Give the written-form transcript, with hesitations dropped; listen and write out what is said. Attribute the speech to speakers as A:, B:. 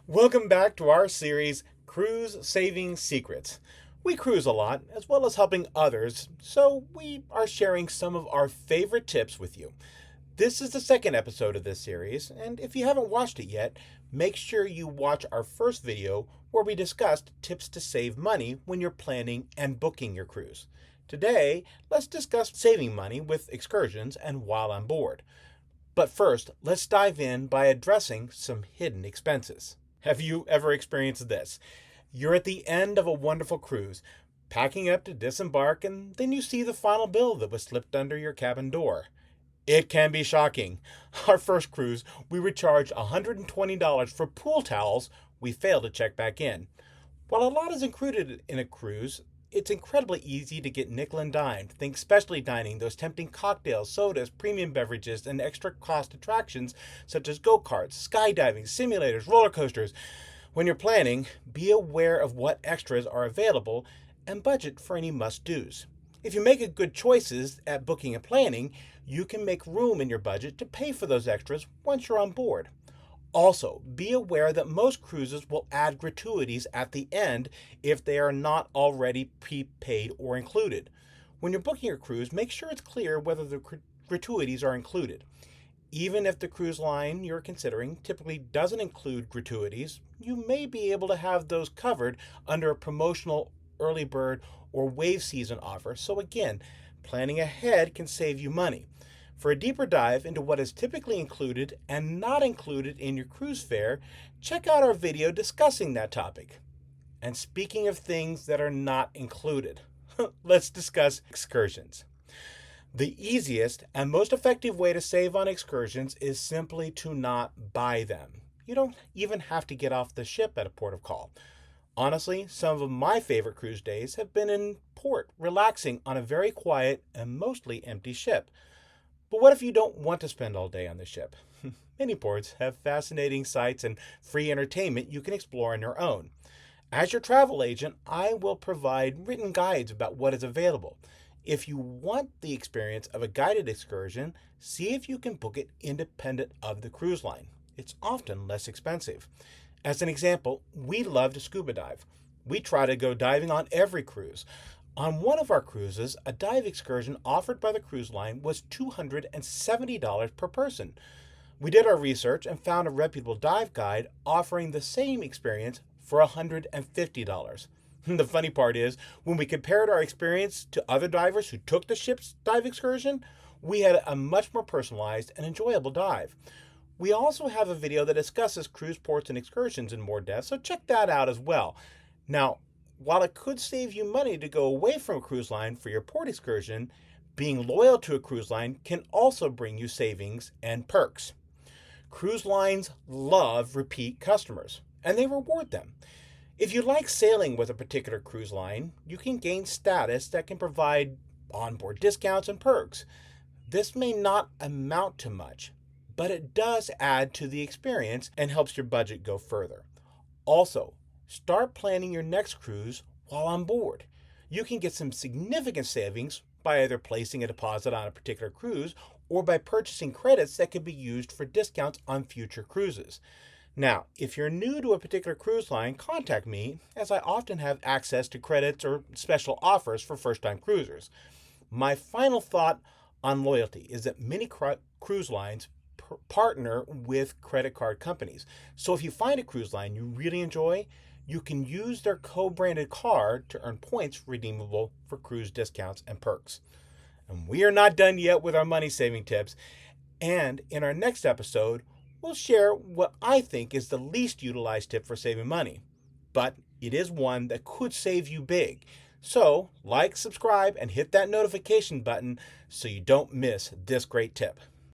A: Welcome back to our series, Cruise Saving Secrets. We cruise a lot, as well as helping others, so we are sharing some of our favorite tips with you. This is the second episode of this series, and if you haven't watched it yet, make sure you watch our first video where we discussed tips to save money when you're planning and booking your cruise. Today, let's discuss saving money with excursions and while on board. But first, let's dive in by addressing some hidden expenses. Have you ever experienced this? You're at the end of a wonderful cruise, packing up to disembark, and then you see the final bill that was slipped under your cabin door. It can be shocking. Our first cruise, we were charged $120 for pool towels we failed to check back in. While a lot is included in a cruise, it's incredibly easy to get nickel and dimed. Think specialty dining, those tempting cocktails, sodas, premium beverages, and extra cost attractions such as go-karts, skydiving, simulators, roller coasters. When you're planning, be aware of what extras are available and budget for any must-dos. If you make good choices at booking and planning, you can make room in your budget to pay for those extras once you're on board. Also, be aware that most cruises will add gratuities at the end if they are not already prepaid or included. When you're booking your cruise, make sure it's clear whether the gratuities are included. Even if the cruise line you're considering typically doesn't include gratuities, you may be able to have those covered under a promotional early bird or wave season offer. So again, planning ahead can save you money. For a deeper dive into what is typically included and not included in your cruise fare, check out our video discussing that topic. And speaking of things that are not included, let's discuss excursions. The easiest and most effective way to save on excursions is simply to not buy them. You don't even have to get off the ship at a port of call. Honestly, some of my favorite cruise days have been in port, relaxing on a very quiet and mostly empty ship. But what if you don't want to spend all day on the ship? Many ports have fascinating sights and free entertainment you can explore on your own. As your travel agent, I will provide written guides about what is available. If you want the experience of a guided excursion, see if you can book it independent of the cruise line. It's often less expensive. As an example, we love to scuba dive. We try to go diving on every cruise. On one of our cruises, a dive excursion offered by the cruise line was $270 per person. We did our research and found a reputable dive guide offering the same experience for $150. The funny part is, when we compared our experience to other divers who took the ship's dive excursion, we had a much more personalized and enjoyable dive. We also have a video that discusses cruise ports and excursions in more depth, so check that out as well. Now, while it could save you money to go away from a cruise line for your port excursion, being loyal to a cruise line can also bring you savings and perks. Cruise lines love repeat customers, and they reward them. If you like sailing with a particular cruise line, you can gain status that can provide onboard discounts and perks. This may not amount to much, but it does add to the experience and helps your budget go further. Also, start planning your next cruise while on board. You can get some significant savings by either placing a deposit on a particular cruise or by purchasing credits that can be used for discounts on future cruises. Now, if you're new to a particular cruise line, contact me, as I often have access to credits or special offers for first-time cruisers. My final thought on loyalty is that many cruise lines partner with credit card companies. So if you find a cruise line you really enjoy, you can use their co-branded card to earn points redeemable for cruise discounts and perks. And we are not done yet with our money-saving tips. And in our next episode, we'll share what I think is the least utilized tip for saving money. But it is one that could save you big. So, like, subscribe, and hit that notification button so you don't miss this great tip.